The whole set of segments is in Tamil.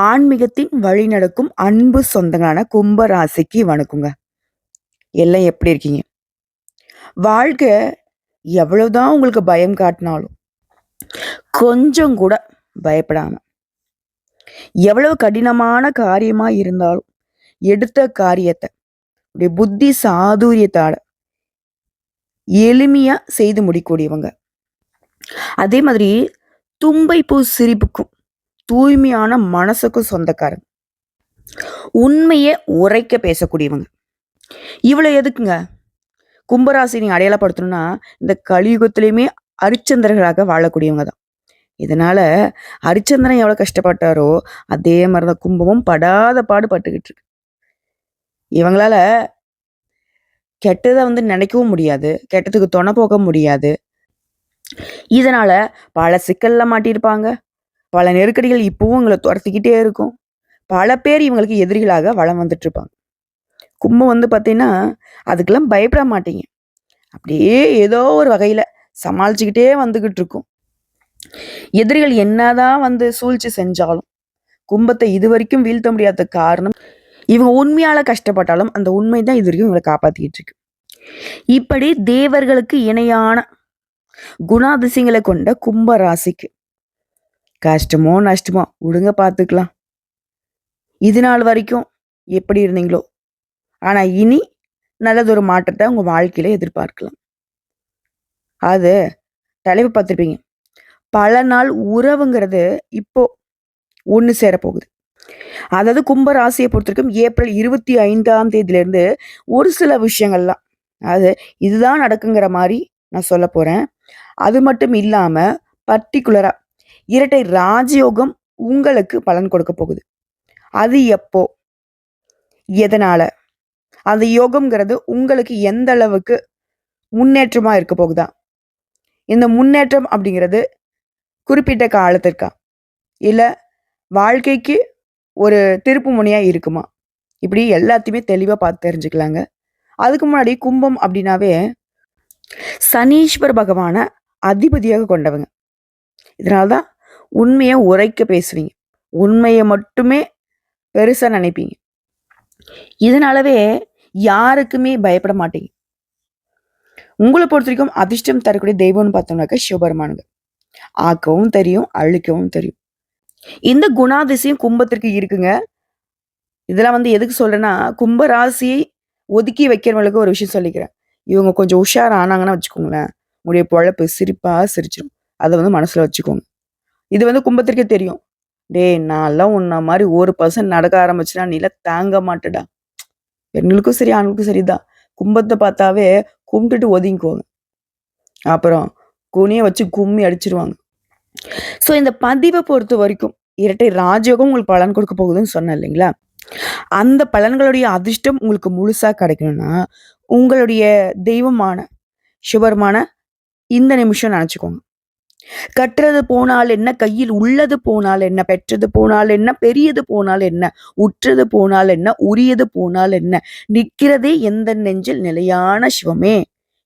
ஆன்மீகத்தின் வழி நடக்கும் அன்பு சொந்தங்களான கும்ப ராசிக்கு வணக்கங்க. எல்லாம் எப்படி இருக்கீங்க? வாழ்க்கை எவ்வளவுதான் உங்களுக்கு பயம் காட்டினாலும், கொஞ்சம் கூட பயப்படாம, எவ்வளவு கடினமான காரியமா இருந்தாலும், எடுத்த காரியத்த உடைய புத்தி சாதுரியத்தால எளிமையா செய்து முடிக்கக்கூடியவங்க. அதே மாதிரி தும்பை பூ சிரிப்புக்கும் தூய்மையான மனசுக்கும் சொந்தக்காரங்க. உண்மையை உரைக்க பேசக்கூடியவங்க. இவ்வளவு எதுக்குங்க? கும்பராசி நீங்க அடையாளப்படுத்தணும்னா, இந்த கலியுகத்திலயுமே அரிச்சந்திரர்களாக வாழக்கூடியவங்க தான். இதனால அரிச்சந்திரன் எவ்வளவு கஷ்டப்பட்டாரோ, அதே மாரி தான் கும்பமும் படாத பாடு பட்டுக்கிட்டு இருக்கு. இவங்களால கெட்டத நினைக்கவும் முடியாது. கெட்டதுக்கு துணை போக முடியாது. இதனால பல சிக்கல்ல மாட்டியிருப்பாங்க. பல நெருக்கடிகள் இப்பவும் இவங்கள துரத்திக்கிட்டே இருக்கும். பல பேர் இவங்களுக்கு எதிரிகளாக வலம் வந்துட்டு இருப்பாங்க. கும்பம் பார்த்தீங்கன்னா, அதுக்கெல்லாம் பயப்பட மாட்டீங்க. அப்படியே ஏதோ ஒரு வகையில சமாளிச்சுக்கிட்டே வந்துகிட்டு இருக்கும். எதிரிகள் என்னதான் சூழ்ச்சி செஞ்சாலும், கும்பத்தை இதுவரைக்கும் வீழ்த்த முடியாத காரணம், இவங்க உண்மையால கஷ்டப்பட்டாலும் அந்த உண்மை தான் இதுவரைக்கும் இவங்களை காப்பாத்திக்கிட்டு இருக்கு. இப்படி தேவர்களுக்கு இணையான குணாதிசயங்களை கொண்ட கும்ப ராசிக்கு கஷ்டமோ நஷ்டமோ விடுங்க பார்த்துக்கலாம். இது நாள் வரைக்கும் எப்படி இருந்தீங்களோ, ஆனா இனி நல்லதொரு மாற்றத்தை உங்க வாழ்க்கையில எதிர்பார்க்கலாம். அது தலைப்பு பார்த்துருப்பீங்க. பல நாள் உறவுங்கிறது இப்போ ஒன்று சேர போகுது. அதாவது கும்ப ராசியை பொறுத்தவரைக்கும் ஏப்ரல் 25ஆம் தேதியிலிருந்து ஒரு சில விஷயங்கள்லாம், அது இதுதான் நடக்குங்கிற மாதிரி நான் சொல்ல போறேன். அது மட்டும் இல்லாம பர்டிகுலரா இரட்டை ராஜயோகம் உங்களுக்கு பலன் கொடுக்க போகுது. அது எப்போ, எதனால, அந்த யோகம்ங்கிறது உங்களுக்கு எந்த அளவுக்கு முன்னேற்றமா இருக்க போகுதா, இந்த முன்னேற்றம் அப்படிங்கிறது குறிப்பிட்ட காலத்திற்கா, இல்ல வாழ்க்கைக்கு ஒரு திருப்பு முனையா இருக்குமா, இப்படி எல்லாத்தையுமே தெளிவா பார்த்து தெரிஞ்சுக்கலாங்க. அதுக்கு முன்னாடி கும்பம் அப்படின்னாவே சனீஸ்வர பகவான அதிபதியாக கொண்டவங்க. இதனால்தான் உண்மையை உரைக்க பேசுவீங்க. உண்மையை மட்டுமே பெருசா நினைப்பீங்க. இதனாலவே யாருக்குமே பயப்பட மாட்டீங்க. உங்களை பொறுத்த வரைக்கும் அதிர்ஷ்டம் தரக்கூடிய தெய்வம்னு பார்த்தோம்னாக்க சிவபெருமானுங்க. ஆக்கவும் தெரியும், அழிக்கவும் தெரியும். இந்த குணாதிசயம் கும்பத்திற்கு இருக்குங்க. இதெல்லாம் எதுக்கு சொல்றேன்னா, கும்ப ராசியை ஒதுக்கி வைக்கிறவங்களுக்கு ஒரு விஷயம் சொல்லிக்கிறேன். இவங்க கொஞ்சம் உஷார் ஆனாங்கன்னா வச்சுக்கோங்களேன், உங்களுடைய பொழப்பு சிரிப்பா சிரிச்சிடும். அதை மனசுல வச்சுக்கோங்க. இது கும்பத்திற்கே தெரியும். டேய், நான்லாம் உன்ன மாதிரி 1% நடக்க ஆரம்பிச்சுனா நீலாம் தாங்க மாட்டடா. பெண்களுக்கும் சரி ஆண்களுக்கும் சரிதான். கும்பத்தை பார்த்தாவே கும்பிட்டுட்டு ஒதுங்கிக்குவாங்க. அப்புறம் குனிய வச்சு கும்மி அடிச்சிருவாங்க. ஸோ இந்த பதிவை பொறுத்த வரைக்கும் இரட்டை ராஜயோகம் உங்களுக்கு பலன் கொடுக்க போகுதுன்னு சொன்னேன் இல்லைங்களா? அந்த பலன்களுடைய அதிர்ஷ்டம் உங்களுக்கு முழுசா கிடைக்கணும்னா, உங்களுடைய தெய்வமான சிவபெருமான இந்த நிமிஷம் நினைச்சுக்கோங்க. கற்றது போனால் என்ன, கையில் உள்ளது போனால் என்ன, பெற்றது போனால் என்ன, பெரியது போனால் என்ன, உற்றது போனால் என்ன, உரியது போனால் என்ன, நிற்கிறதே எந்த நெஞ்சில் நிலையான சிவமே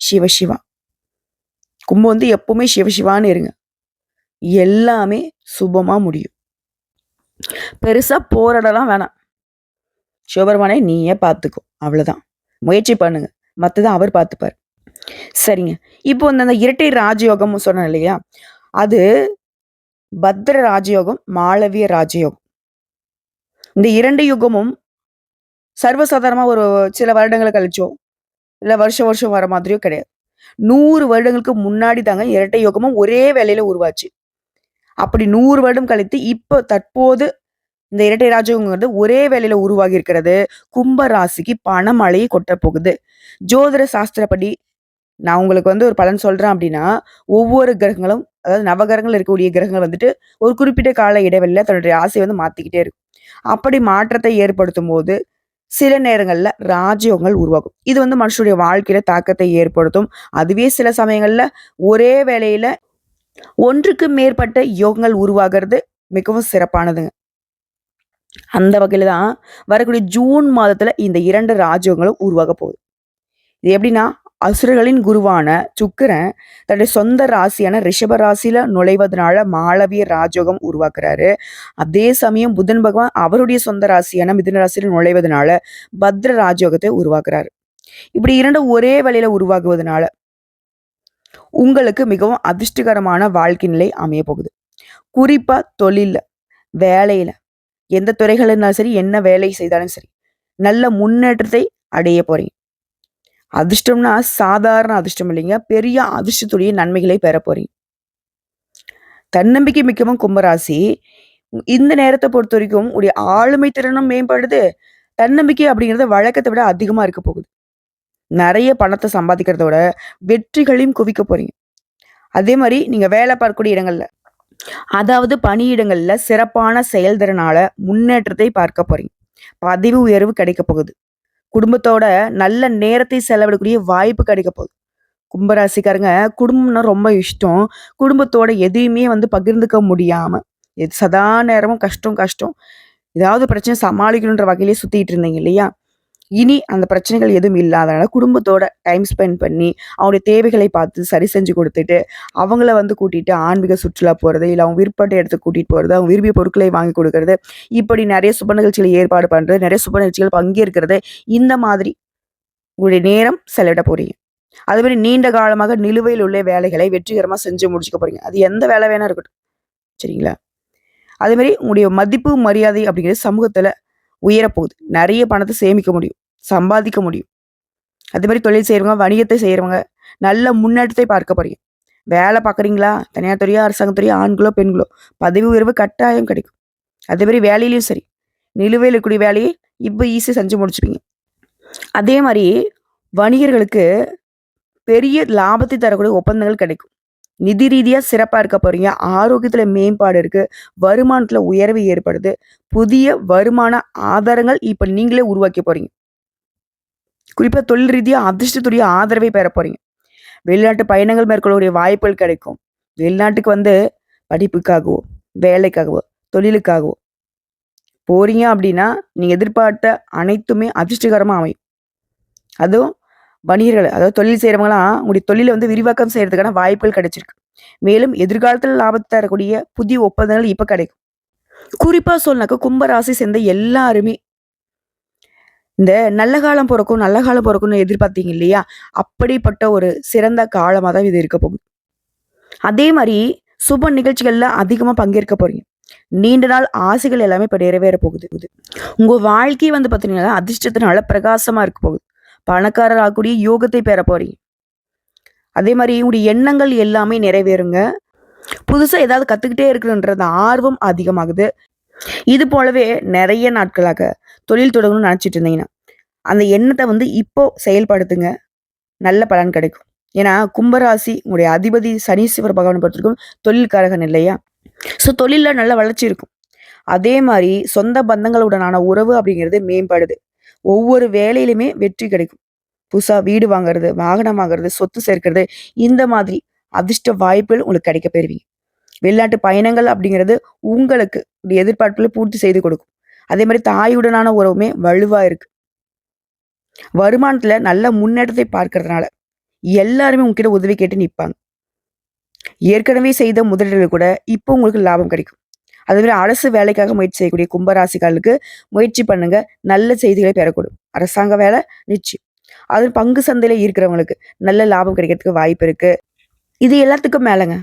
சிவசிவா. கும்பம் எப்பவுமே சிவசிவான்னு இருங்க. எல்லாமே சுபமா முடியும். பெருசா போராடலாம் வேணாம். சிவபெருமானே நீயே பார்த்துக்கோ, அவ்வளவுதான். முயற்சி பண்ணுங்க, மத்ததை அவர் பார்த்துப்பார். சரிங்க. இப்போ அந்த இரட்டை ராஜயோகம் சொன்னேன் இல்லையா, அது பத்ர ராஜயோகம், மாளவிய ராஜயோகம். இந்த 2 யுகமும் சர்வசாதாரணமா ஒரு சில வருடங்களை கழிச்சோ, இல்ல வருஷம் வருஷம் வர மாதிரியோ கிடையாது. 100 வருடங்களுக்கு முன்னாடி தாங்க இரட்டை யோகமும் ஒரே வேலையில உருவாச்சு. அப்படி 100 வருடம் கழித்து இப்ப தற்போது இந்த இரட்டை ராஜயோகங்கிறது ஒரே வேலையில உருவாகி இருக்கிறது. கும்ப ராசிக்கு பணமழையை கொட்ட போகுது. ஜோதிட சாஸ்திரப்படி நான் உங்களுக்கு ஒரு பலன் சொல்றேன் அப்படின்னா, ஒவ்வொரு கிரகங்களும், அதாவது நவகிரகங்கள் இருக்கக்கூடிய கிரகங்கள் ஒரு குறிப்பிட்ட கால இடைவெளியில தன்னுடைய ராசியை மாத்திக்கிட்டே இருக்கும். அப்படி மாற்றத்தை ஏற்படுத்தும் போது சில நேரங்கள்ல ராஜயோகங்கள் உருவாகும். இது மனுஷனுடைய வாழ்க்கையில தாக்கத்தை ஏற்படுத்தும். அதுவே சில சமயங்கள்ல ஒரே வேளையில ஒன்றுக்கு மேற்பட்ட யோகங்கள் உருவாகிறது மிகவும் சிறப்பானதுங்க. அந்த வகையில தான் வரக்கூடிய ஜூன் மாதத்துல இந்த 2 ராஜயோகங்களும் உருவாக போகுது. இது எப்படின்னா, அசுரர்களின் குருவான சுக்கிரன் தன்னுடைய சொந்த ராசியான ரிஷப ராசியில நுழைவதனால மாளவிய ராஜயோகம் உருவாக்குறாரு. அதே சமயம் புதன் பகவான் அவருடைய சொந்த ராசியான மிதுன ராசியில நுழைவதனால பத்ர ராஜயோகத்தை உருவாக்குறாரு. இப்படி இரண்டும் ஒரே வேளையில உருவாகுவதனால உங்களுக்கு மிகவும் அதிர்ஷ்டகரமான வாழ்க்கை நிலை அமைய போகுது. குறிப்பா தொழில்ல, வேலையில, எந்த துறைகள் இருந்தாலும் சரி, என்ன வேலை செய்தாலும் சரி, நல்ல முன்னேற்றத்தை அடைய போறீங்க. அதிர்ஷ்டம்னா சாதாரண அதிர்ஷ்டம் இல்லைங்க. பெரிய அதிர்ஷ்டத்துடைய நன்மைகளை பெற போறீங்க. தன்னம்பிக்கை மிக்கவும் கும்பராசி இந்த நேரத்தை பொறுத்த வரைக்கும் உடைய ஆளுமை திறனும் மேம்படுது. தன்னம்பிக்கை அப்படிங்கிறது வழக்கத்தை விட அதிகமா இருக்க போகுது. நிறைய பணத்தை சம்பாதிக்கிறத விட வெற்றிகளையும் குவிக்க போறீங்க. அதே மாதிரி நீங்க வேலை பார்க்கக்கூடிய இடங்கள்ல, அதாவது பணியிடங்கள்ல சிறப்பான செயல்திறனால முன்னேற்றத்தை பார்க்க போறீங்க. பதவி உயர்வு கிடைக்க போகுது. குடும்பத்தோட நல்ல நேரத்தை செலவிடக்கூடிய வாய்ப்பு கிடைக்க போகுது. கும்பராசிக்காரங்க குடும்பம்னா ரொம்ப இஷ்டம். குடும்பத்தோட எதையுமே பகிர்ந்துக்க முடியாம, சதா நேரமும் கஷ்டம் கஷ்டம். ஏதாவது பிரச்சனை சமாளிக்கணுன்ற வகையிலே சுத்திட்டு இருந்தீங்க இல்லையா? இனி அந்த பிரச்சனைகள் எதுவும் இல்லாதனால குடும்பத்தோட டைம் ஸ்பெண்ட் பண்ணி, அவங்களுடைய தேவைகளை பார்த்து சரி செஞ்சு கொடுத்துட்டு, அவங்கள கூட்டிட்டு ஆன்மீக சுற்றுலா போறது, இல்ல அவங்க விருப்பப்பட்ட இடத்துக்கு கூட்டிட்டு போறது, அவங்க விரும்பிய பொருட்களை வாங்கி கொடுக்கறது, இப்படி நிறைய சுப நிகழ்ச்சிகளை ஏற்பாடு பண்றது, நிறைய சுப நிகழ்ச்சிகள் பங்கேற்கிறது, இந்த மாதிரி உங்களுடைய நேரம் செலவிட போறீங்க. அது மாதிரி நீண்ட காலமாக நிலுவையில் உள்ள வேலைகளை வெற்றிகரமா செஞ்சு முடிச்சுக்க போறீங்க. அது எந்த வேலை வேணா இருக்கட்டும். சரிங்களா? அதே மாதிரி உங்களுடைய மதிப்பு, மரியாதை அப்படிங்கிறது சமூகத்துல உயரப்போகுது. நிறைய பணத்தை சேமிக்க முடியும், சம்பாதிக்க முடியும். அதே மாதிரி தொழில் செய்யறவங்க, வணிகத்தை செய்யறவங்க நல்ல முன்னேற்றத்தை பார்க்க போறீங்க. வேலை பார்க்குறீங்களா? தனியார் துறையா, அரசாங்க துறையா, ஆண்களோ பெண்களோ பதவி உயர்வு கட்டாயம் கிடைக்கும். அதே மாதிரி வேலையிலையும் சரி, நிலுவையில் இருக்கக்கூடிய வேலையை இப்போ ஈஸியாக செஞ்சு முடிச்சுப்பீங்க. அதே மாதிரி வணிகர்களுக்கு பெரிய லாபத்தை தரக்கூடிய ஒப்பந்தங்கள் கிடைக்கும். நிதி ரீதியா சிறப்பா இருக்க போறீங்க. ஆரோக்கியத்துல மேம்பாடு இருக்கு. வருமானத்துல உயர்வு ஏற்படுது. புதிய வருமான ஆதாரங்கள் இப்ப நீங்களே உருவாக்கி போறீங்க. குறிப்பா தொழில் ரீதியா அதிர்ஷ்டத்துடைய ஆதரவை பெற போறீங்க. வெளிநாட்டு பயணங்கள் மேற்கொள்ளக்கூடிய வாய்ப்புகள் கிடைக்கும். வெளிநாட்டுக்கு படிப்புக்காகவோ, வேலைக்காகவோ, தொழிலுக்காகவோ போறீங்க அப்படின்னா, நீங்க எதிர்பார்த்த அனைத்துமே அதிர்ஷ்டகரமா அமையும். அதுவும் வணிகர்கள், அதாவது தொழில் செய்றவங்கலாம் உங்களுடைய தொழில விரிவாக்கம் செய்றதுக்கான வாய்ப்புகள் கிடைச்சிருக்கு. மேலும் எதிர்காலத்துல லாபத்தை தரக்கூடிய புதிய ஒப்பந்தங்கள் இப்ப கிடைக்கும். குறிப்பா சொல்லனாக்கா கும்பராசி சேர்ந்த எல்லாருமே இந்த நல்ல காலம் பொறக்கும், நல்ல காலம் பொறக்கும்னு எதிர்பார்த்தீங்க இல்லையா? அப்படிப்பட்ட ஒரு சிறந்த காலமா தான் இது இருக்க போகுது. அதே மாரி சுப நிகழ்ச்சிகள்ல அதிகமா பங்கேற்க போறீங்க. நீண்ட நாள் ஆசைகள் எல்லாமே இப்ப நிறைவேற போகுது. உங்க வாழ்க்கை பார்த்தீங்கன்னா அதிர்ஷ்டத்தினால பிரகாசமா இருக்க போகுது. பணக்காரர் ஆகக்கூடிய யோகத்தை பெற போறீங்க. அதே மாதிரி உங்களுடைய எண்ணங்கள் எல்லாமே நிறைவேறுங்க. புதுசா ஏதாவது கத்துக்கிட்டே இருக்கணுன்றது ஆர்வம் அதிகமாகுது. இது போலவே நிறைய நாட்களாக தொழில் தொடங்கணும்னு நினைச்சிட்டு இருந்தீங்கன்னா, அந்த எண்ணத்தை இப்போ செயல்படுத்துங்க. நல்ல பலன் கிடைக்கும். ஏன்னா கும்பராசி உங்களுடைய அதிபதி சனீஸ்வர பகவானை பொறுத்திருக்கும் தொழில்காரகன் இல்லையா? ஸோ தொழில்ல நல்ல வளர்ச்சி இருக்கும். அதே மாதிரி சொந்த பந்தங்களுடனான உறவு அப்படிங்கிறது மேம்படுது. ஒவ்வொரு வேலையிலுமே வெற்றி கிடைக்கும். புதுசா வீடு வாங்குறது, வாகனம் வாங்குறது, சொத்து சேர்க்கிறது, இந்த மாதிரி அதிர்ஷ்ட வாய்ப்புகள் உங்களுக்கு கிடைக்க பெறுவீங்க. வெளிநாட்டு பயணங்கள் அப்படிங்கிறது உங்களுக்கு எதிர்பார்ப்புகளை பூர்த்தி செய்து கொடுக்கும். அதே மாதிரி தாயுடனான உறவுமே வலுவா இருக்கு. வருமானத்துல நல்ல முன்னேற்றத்தை பார்க்கறதுனால எல்லாருமே உங்ககிட்ட உதவி கேட்டு நிற்பாங்க. ஏற்கனவே செய்த முதலீடுகள் கூட இப்போ உங்களுக்கு லாபம் கிடைக்கும். அதே மாதிரி அரசு வேலைக்காக முயற்சி செய்யக்கூடிய கும்பராசிக்காரர்களுக்கு முயற்சி பண்ணுங்க. நல்ல செய்திகளை பெறக்கூடும். அரசாங்க வேலை நிச்சயம். அது பங்கு சந்தையில இருக்கிறவங்களுக்கு நல்ல லாபம் கிடைக்கிறதுக்கு வாய்ப்பு இருக்கு. இது எல்லாத்துக்கும் மேலங்க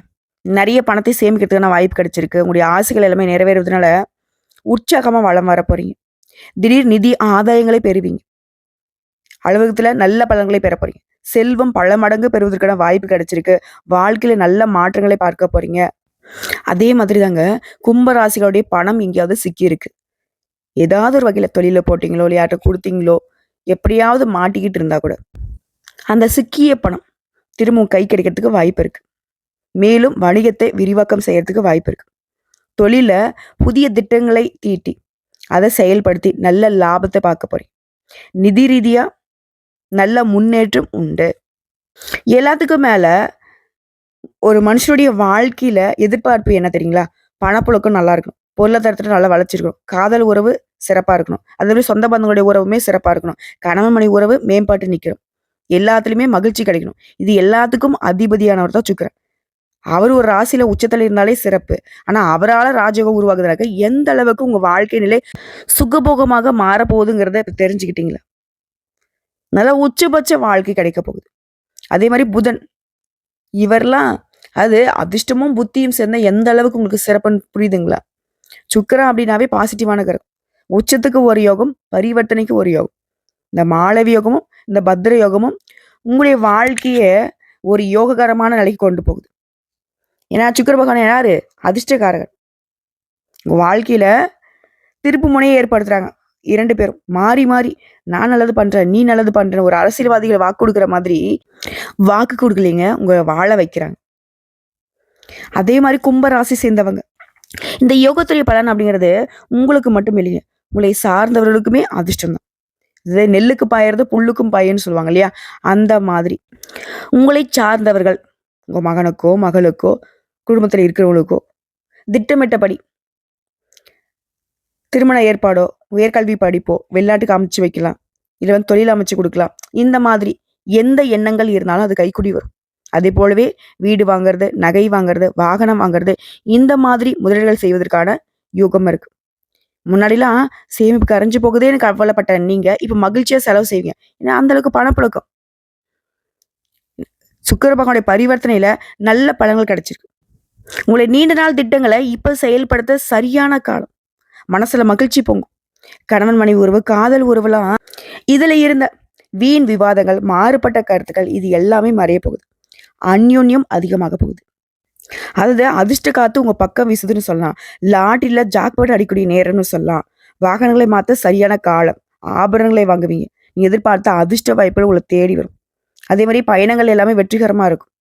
நிறைய பணத்தை சேமிக்கிறதுக்கான வாய்ப்பு கிடைச்சிருக்கு. உங்களுடைய ஆசைகள் எல்லாமே நிறைவேறுவதனால உற்சாகமா வளம் வர போறீங்க. திடீர் நிதி ஆதாயங்களை பெறுவீங்க. அலுவலகத்துல நல்ல பலன்களை பெற போறீங்க. செல்வம் பல மடங்கு பெறுவதற்கான வாய்ப்பு கிடைச்சிருக்கு. வாழ்க்கையில நல்ல மாற்றங்களை பார்க்க போறீங்க. அதே மாதிரி தாங்க கும்பராசிகளுடைய பணம் எங்கேயாவது சிக்கி இருக்கு. ஏதாவது ஒரு வகையில தொழில போட்டீங்களோ, இல்லை யார்கிட்ட கொடுத்தீங்களோ, எப்படியாவது மாட்டிக்கிட்டு இருந்தா கூட அந்த சிக்கிய பணம் திரும்பவும் கை கிடைக்கிறதுக்கு வாய்ப்பு இருக்கு. மேலும் வணிகத்தை விரிவாக்கம் செய்யறதுக்கு வாய்ப்பு இருக்கு. தொழில புதிய திட்டங்களை தீட்டி அதை செயல்படுத்தி நல்ல லாபத்தை பார்க்க போறீங்க. நிதி ரீதியா நல்ல முன்னேற்றம் உண்டு. எல்லாத்துக்கும் மேல ஒரு மனுஷனுடைய வாழ்க்கையில எதிர்பார்ப்பு என்ன தெரியுங்களா? பணப்புழக்கம் நல்லா இருக்கணும். பொருளாதாரத்துல நல்லா வளர்ச்சிருக்கணும். காதல் உறவு சிறப்பா இருக்கணும். அதே மாதிரி சொந்த பந்தங்களுடைய உறவுமே சிறப்பா இருக்கணும். கணவன் மனைவி உறவு மேம்பாட்டு நிக்கணும். எல்லாத்துலயுமே மகிழ்ச்சி கிடைக்கணும். இது எல்லாத்துக்கும் அதிபதியானவர் தான் சுக்கிரன். அவர் ஒரு ராசியில உச்சத்துல இருந்தாலே சிறப்பு. ஆனா அவரால ராஜயோகம் உருவாகுதுனாக்க எந்த அளவுக்கு உங்க வாழ்க்கை நிலை சுகபோகமாக மாறப்போகுதுங்கிறத தெரிஞ்சுக்கிட்டீங்களா? நல்லா உச்சபட்ச வாழ்க்கை கிடைக்க போகுது. அதே மாதிரி புதன் இவர்லாம் அது அதிர்ஷ்டமும் புத்தியும் சேர்ந்த எந்த அளவுக்கு உங்களுக்கு சிறப்புன்னு புரியுதுங்களா? சுக்கிரன் அப்படின்னாவே பாசிட்டிவான கிரகம். உச்சத்துக்கு ஒரு யோகம், பரிவர்த்தனைக்கு ஒரு யோகம். இந்த மாளவி யோகமும் இந்த பத்ர யோகமும் உங்களுடைய வாழ்க்கைய ஒரு யோககரமான நிலைக்கு கொண்டு போகுது. ஏன்னா சுக்கிர பகவான் யாரு? அதிர்ஷ்டக்காரகன். உங்க வாழ்க்கையில திருப்பு முனையை ஏற்படுத்துறாங்க. 2 பேரும் மாறி மாறி நான் நல்லது பண்றேன், நீ நல்லது பண்றேன். ஒரு அரசியல்வாதிகளை வாக்கு கொடுக்குற மாதிரி வாக்கு கொடுக்கலைங்க, உங்களை வாழ வைக்கிறாங்க. அதே மாதிரி கும்ப ராசி சேர்ந்தவங்க இந்த யோகத்துடைய பலன் அப்படிங்கிறது உங்களுக்கு மட்டும் இல்லைங்க, உங்களை சார்ந்தவர்களுக்குமே அதிர்ஷ்டம் தான். இது நெல்லுக்கு பாயறது புல்லுக்கும் பாயன்னு சொல்லுவாங்க இல்லையா? அந்த மாதிரி உங்களை சார்ந்தவர்கள் உங்க மகனுக்கோ மகளுக்கோ குடும்பத்தில் இருக்கிறவங்களுக்கோ திட்டமிட்டபடி திருமண ஏற்பாடோ உயர்கல்வி படிப்போ வெளிநாட்டுக்கு அமைச்சு வைக்கலாம், இல்லை வந்து தொழில் அமைச்சு கொடுக்கலாம். இந்த மாதிரி எந்த எண்ணங்கள் இருந்தாலும் அது கைக்கூடி வரும். அதே போலவே வீடு வாங்குறது, நகை வாங்குறது, வாகனம் வாங்குறது, இந்த மாதிரி முதலீடுகள் செய்வதற்கான யோகம் இருக்கு. முன்னாடிலாம் சேமிப்பு கரைஞ்சு போகுதேன்னு கவலைப்பட்ட நீங்க இப்ப மகிழ்ச்சியா செலவு செய்வீங்க. ஏன்னா அந்த அளவுக்கு பணப்புழக்கம். சுக்கிர பகவானுடைய பரிவர்த்தனையில நல்ல பலன்கள் கிடைச்சிருக்கு. உங்களை நீண்ட நாள் திட்டங்களை இப்ப செயல்படுத்த சரியான காலம். மனசுல மகிழ்ச்சி பொங்கும். கணவன் மனைவி உறவு, காதல் உறவுலாம் இதுல இருந்த வீண் விவாதங்கள், மாறுபட்ட கருத்துக்கள் இது எல்லாமே மறைய போகுது. அந்யோன்யம் அதிகமாக போகுது. அதாவது அதிர்ஷ்ட காத்து உங்க பக்கம் வீசுதுன்னு சொல்லலாம். லாட்டரியில ஜாக்பாட் அடிக்கக்கூடிய நேரம்னு சொல்லலாம். வாகனங்களை மாத்த சரியான காலம். ஆபரணங்களை வாங்குவீங்க. நீங்க எதிர்பார்த்த அதிர்ஷ்ட வாய்ப்புகள் உங்களை தேடி வரும். அதே மாதிரி பயணங்கள் எல்லாமே வெற்றிகரமா இருக்கும்.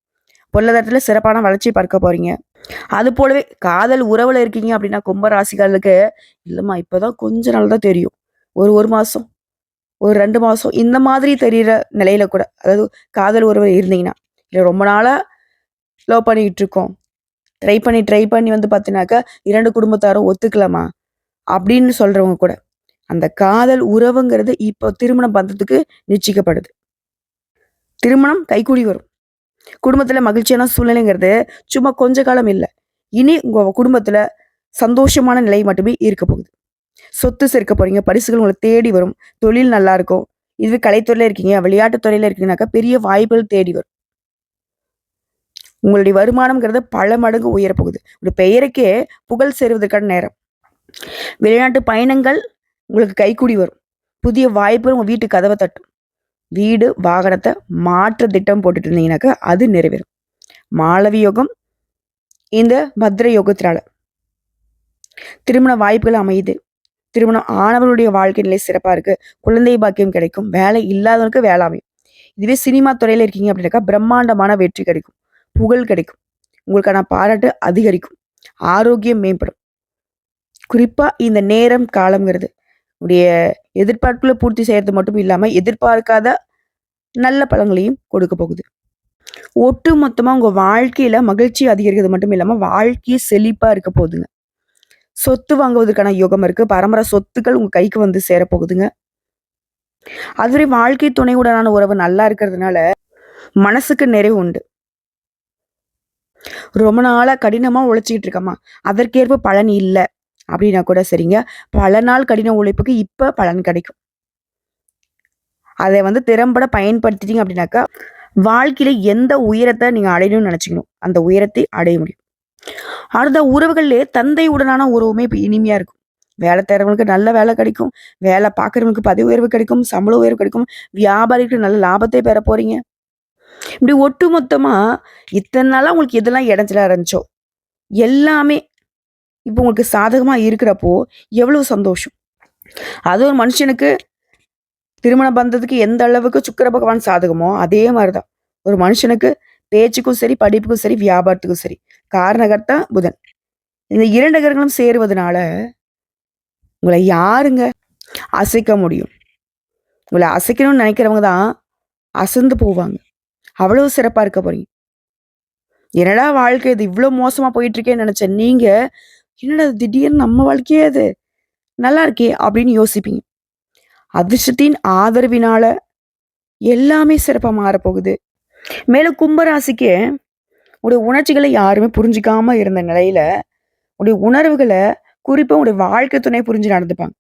பொருளாதாரத்துல சிறப்பான வளர்ச்சி பார்க்க போறீங்க. அது போலவே காதல் உறவுல இருக்கீங்க அப்படின்னா கும்பராசிகளுக்கு இல்லம்மா இப்பதான் கொஞ்ச நாள் தான் தெரியும், ஒரு மாசம், ஒரு 2 மாசம் இந்த மாதிரி தெரியிற நிலையில கூட, அதாவது காதல் உறவு இருந்தீங்கன்னா, இல்லை ரொம்ப நாளா லவ் பண்ணிக்கிட்டு இருக்கோம், ட்ரை பண்ணி வந்து பார்த்தீங்கன்னாக்கா 2 குடும்பத்தாரும் ஒத்துக்கலாமா அப்படின்னு சொல்றவங்க கூட அந்த காதல் உறவுங்கிறது இப்போ திருமணம் பண்றதுக்கு நிச்சயிக்கப்படுது. திருமணம் கைகூடி வரும். குடும்பத்துல மகிழ்ச்சியான சூழ்நிலைங்கிறது சும்மா கொஞ்ச காலம் இல்லை. இனி உங்க குடும்பத்துல சந்தோஷமான நிலை மட்டுமே இருக்க போகுது. சொத்து சேர்க்க போறீங்க, பரிசுகள் உங்களை தேடி வரும், தொழில் நல்லா இருக்கும். இதுவே கலைத்துறையில இருக்கீங்க, விளையாட்டு துறையில இருக்கீங்கன்னாக்கா பெரிய வாய்ப்புகள் தேடி வரும். உங்களுடைய வருமானம்ங்கிறது பல மடங்கு உயரப்போகுது. ஒரு பெயருக்கே புகழ் சேருவதற்கான நேரம். வெளிநாட்டு பயணங்கள் உங்களுக்கு கைக்கூடி வரும். புதிய வாய்ப்புகள் உங்க வீட்டு கதவை தட்டும். வீடு வாகனத்தை மாற்ற திட்டம் போட்டுட்டு இருந்தீங்கன்னாக்கா அது நிறைவேறும். மாளவி யோகம் இந்த பத்ர யோகத்தினால திருமண வாய்ப்புகள் அமையுது. திருமணம் ஆனவர்களுடைய வாழ்க்கை நிலை சிறப்பா இருக்கு. குழந்தை பாக்கியம் கிடைக்கும். வேலை இல்லாதவனுக்கு வேலை அமையும். இதுவே சினிமா துறையில இருக்கீங்க அப்படின்னாக்கா பிரம்மாண்டமான வெற்றி கிடைக்கும். புகழ் கிடைக்கும். உங்களுக்கான பாராட்டு அதிகரிக்கும். ஆரோக்கியம் மேம்படும். குறிப்பா இந்த நேரம் காலம்ங்கிறது உடைய எதிர்பார்ப்புகளை பூர்த்தி செய்யறது மட்டும் இல்லாம எதிர்பார்க்காத நல்ல பலன்களையும் கொடுக்க போகுது. ஒட்டு மொத்தமா உங்க வாழ்க்கையில மகிழ்ச்சி அதிகரிக்கிறது மட்டும் இல்லாம வாழ்க்கையே செழிப்பா இருக்க போகுதுங்க. சொத்து வாங்குவதற்கான யோகம் இருக்கு. பரம்பரை சொத்துக்கள் உங்க கைக்கு வந்து சேரப்போகுதுங்க. அதுவரை வாழ்க்கை துணையுடனான உறவு நல்லா இருக்கிறதுனால மனசுக்கு நிறைவு உண்டு. ரொம்ப நாளா கடினமா உழைச்சிக்கிட்டு இருக்கமா, அதற்கேற்ப பலன் இல்லை அப்படின்னா கூட சரிங்க, பல நாள் கடின உழைப்புக்கு இப்ப பலன் கிடைக்கும். அதை வந்து திறம்பட பயன்படுத்திட்டீங்க அப்படின்னாக்கா வாழ்க்கையில எந்த உயரத்தை நீங்க அடையணும்னு நினைச்சீங்களோ அந்த உயரத்தை அடைய முடியும். அடுத்த உறவுகள்லயே தந்தையுடனான உறவுமே இப்ப இனிமையா இருக்கும். வேலை தேடுறவங்களுக்கு நல்ல வேலை கிடைக்கும். வேலை பார்க்குறவங்களுக்கு பதவி உயர்வு கிடைக்கும். சம்பள உயர்வு கிடைக்கும். வியாபாரிகளுக்கு நல்ல லாபத்தை பெற போறீங்க. இப்படி ஒட்டுமொத்தமா இத்தனை நாளா உங்களுக்கு எதெல்லாம் இடைஞ்சலா இருந்துச்சோ எல்லாமே இப்போ உங்களுக்கு சாதகமா இருக்கிறப்போ எவ்வளவு சந்தோஷம். அது ஒரு மனுஷனுக்கு திருமண பந்தத்துக்கு எந்த அளவுக்கு சுக்கிர பகவான் சாதகமோ அதே மாதிரிதான் ஒரு மனுஷனுக்கு பேச்சுக்கும் சரி, படிப்புக்கும் சரி, வியாபாரத்துக்கும் சரி. காரணகர்த்தா புதன். இந்த 2 கிரகங்களும் சேருவதனால உங்களை யாருங்க அசைக்க முடியும்? உங்களை அசைக்கணும்னு நினைக்கிறவங்க தான் அசந்து போவாங்க. அவ்வளவு சிறப்பா இருக்க போறீங்க. என்னடா வாழ்க்கை இது இவ்வளவு மோசமா போயிட்டு இருக்கேன்னு நினைச்ச நீங்க, என்னடா இது திடீர்னு நம்ம வாழ்க்கையே அது நல்லா இருக்கே அப்படின்னு யோசிப்பீங்க. அதிர்ஷ்டத்தின் ஆதரவினால எல்லாமே சிறப்பா மாறப்போகுது. மேலும் கும்பராசிக்கு உடைய உணர்ச்சிகளை யாருமே புரிஞ்சுக்காம இருந்த நிலையில, உடைய உணர்வுகள குறிப்பா உடைய வாழ்க்கை துணை புரிஞ்சு நடந்துப்பாங்க.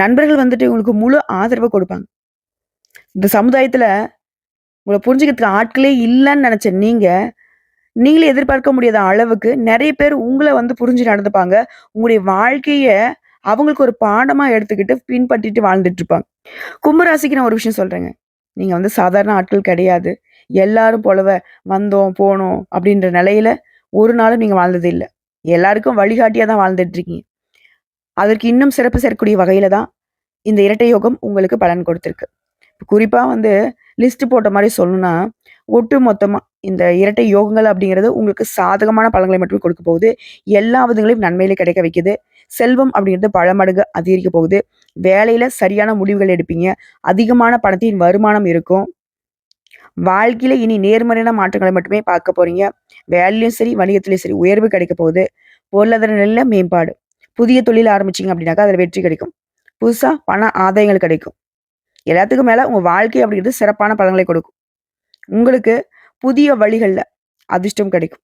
நண்பர்கள் வந்துட்டு உங்களுக்கு முழு ஆதரவு கொடுப்பாங்க. இந்த சமுதாயத்துல உங்கள புரிஞ்சுக்கிறதுக்கு ஆட்களே இல்லன்னு நெனச்ச நீங்க, நீங்களே எதிர்பார்க்க முடியாத அளவுக்கு நெறைய பேர் உங்கள வந்து புரிஞ்சு நடந்துப்பாங்க. உங்களுடைய வாழ்க்கைய அவங்களுக்கு ஒரு பாடமா எடுத்துக்கிட்டு பின்பற்றிட்டு வாழ்ந்துட்டு இருப்பாங்க. கும்பராசிக்கு நான் ஒரு விஷயம் சொல்றேங்க. நீங்க வந்து சாதாரண ஆட்கள் கிடையாது. எல்லாரும் போலவே வந்தோம், போனோம் அப்படின்ற நிலையில ஒரு நாளும் நீங்க வாழ்ந்தது இல்ல. எல்லாருக்கும் வழிகாட்டியா தான் வாழ்ந்துட்டு இருக்கீங்க. அதற்கு இன்னும் சிறப்பு சேர்க்கக்கூடிய வகையில தான் இந்த இரட்டை யோகம் உங்களுக்கு பலன் கொடுத்திருக்கு. குறிப்பா வந்து லிஸ்ட் போட்ட மாரி சொல்லணும்னா, ஒட்டு மொத்தமா இந்த இரட்டை யோகங்கள் அப்படிங்கிறது உங்களுக்கு சாதகமான பலன்களை மட்டுமே கொடுக்க போகுது. எல்லா விதங்களையும் நன்மையிலே கிடைக்க வைக்குது. செல்வம் அப்படிங்கிறது பல மடங்கு அதிகரிக்க போகுது. வேலையில சரியான முடிவுகள் எடுப்பீங்க. அதிகமான பணத்தின் வருமானம் இருக்கும். வாழ்க்கையில இனி நேர்மறையான மாற்றங்களை மட்டுமே பார்க்க போறீங்க. வேலையிலயும் சரி, வணிகத்திலயும் சரி உயர்வு கிடைக்க போகுது. பொருளாதார நிலையில மேம்பாடு. புதிய தொழில் ஆரம்பிச்சீங்க அப்படின்னாக்கா, அதுல வெற்றி கிடைக்கும். புதுசா பண ஆதாயங்கள் கிடைக்கும். எல்லாத்துக்கும் மேல உங்க வாழ்க்கை அப்படிங்கிறது சிறப்பான பலன்களை கொடுக்கும். உங்களுக்கு புதிய வழிகள்ல அதிர்ஷ்டம் கிடைக்கும்.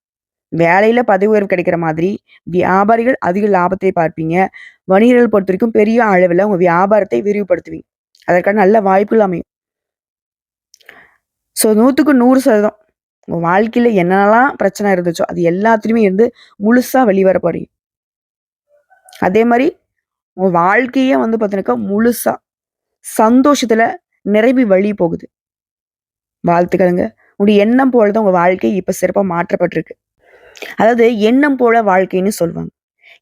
வேலையில பதவி உயர்வு கிடைக்கிற மாதிரி, வியாபாரிகள் அதிக லாபத்தை பார்ப்பீங்க. வணிகர்கள் பொறுத்தவரைக்கும் பெரிய அளவுல உங்க வியாபாரத்தை விரிவுபடுத்துவீங்க. அதற்கான நல்ல வாய்ப்புகள் அமையும். 100க்கு 100% உங்க வாழ்க்கையில என்னென்னலாம் பிரச்சனை இருந்துச்சோ, அது எல்லாத்துலயுமே இருந்து முழுசா வெளிவர போறீங்க. அதே மாரி உங்க வாழ்க்கையே வந்து பார்த்தீங்கன்னாக்கா, முழுசா சந்தோஷத்துல நிரம்பி வழிய போகுது. வாழ்த்துக்களுங்க. உங்களுடைய எண்ணம் போல தான் உங்க வாழ்க்கை இப்ப சிறப்பா மாற்றப்பட்டிருக்கு. அதாவது எண்ணம் போல வாழ்க்கைன்னு சொல்லுவாங்க.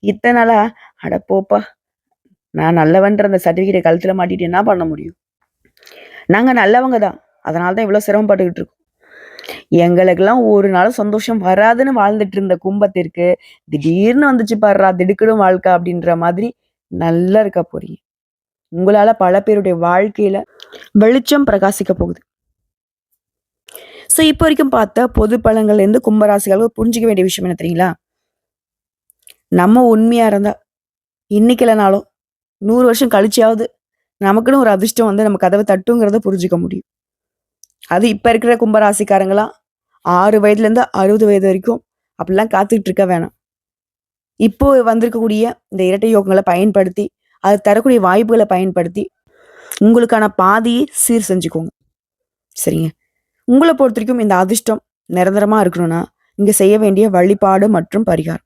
இத்தன நாளா, "அட போப்பா! நான் நல்லவன்ற அந்த சர்டிஃபிகேட்ட கழுத்துல மாட்டிட்டு என்ன பண்ண முடியும்? நாங்க நல்லவங்க தான். அதனால தான் இவ்ளோ சிரமப்பட்டுக்கிட்டு இருக்கோம்." எங்களுக்கெல்லாம் ஒரு நாளும் சந்தோஷம் வராதுன்னு வாழ்ந்துட்டு இருந்த கும்பத்திற்கு, திடீர்னு வந்துச்சு பார்றா! திடுக்கிடும் வாழ்க்கை அப்படின்ற மாதிரி நல்லா இருக்க போறீங்க. உங்களால பல பேருடைய வாழ்க்கையில வெளிச்சம் பிரகாசிக்க போகுது. இப்ப வரைக்கும் பார்த்த பொது பலன்கள்லேருந்து கும்பராசிகளுக்கு புரிஞ்சுக்க வேண்டிய விஷயம் என்ன தெரியுங்களா? நம்ம உண்மையா இருந்தா, இன்னைக்கு இல்லனாலும் 100 வருஷம் கழிச்சியாவது நமக்குன்னு ஒரு அதிர்ஷ்டம் வந்து நம்ம கதவ தட்டுங்கிறத புரிஞ்சுக்க முடியும். அது இப்ப இருக்கிற கும்பராசிக்காரங்கலாம் 6 வயதுலேருந்து 60 வயது வரைக்கும் அப்படிலாம் காத்துக்கிட்டு இருக்க வேணாம். இப்போ வந்திருக்கக்கூடிய இந்த இரட்டை யோகங்கள பயன்படுத்தி, அது தரக்கூடிய வாய்ப்புகள பயன்படுத்தி, உங்களுக்கான பாதையை சீர் செஞ்சுக்கோங்க. சரிங்க. உங்கள பொறுத்தவரைக்கும் இந்த அதிர்ஷ்டம் நிரந்தரமா இருக்கணும்னா, நீங்க செய்ய வேண்டிய வழிபாடு மற்றும் பரிகாரம்.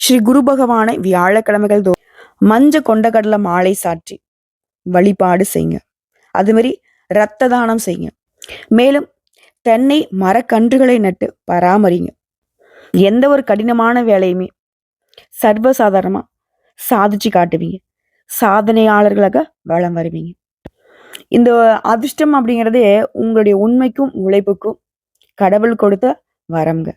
ஸ்ரீ குரு பகவானை வியாழக்கிழமைகள் மஞ்ச கொண்ட கடலை மாலை சாற்றி வழிபாடு செய்யுங்க. அது மாரி ரத்த தானம் செய்யுங்க. மேலும் தென்னை மரக்கன்றுகளை நட்டு பராமரிங்க. எந்த ஒரு கடினமான வேலையுமே சர்வசாதாரணமா சாதிச்சு காட்டுவீங்க. சாதனையாளர்களாக வலம் வருவீங்க. இந்த அதிர்ஷ்டம் அப்படிங்கிறதே உங்களுடைய உண்மைக்கும், உழைப்புக்கும் கடவுள் கொடுத்த வரம்ங்க.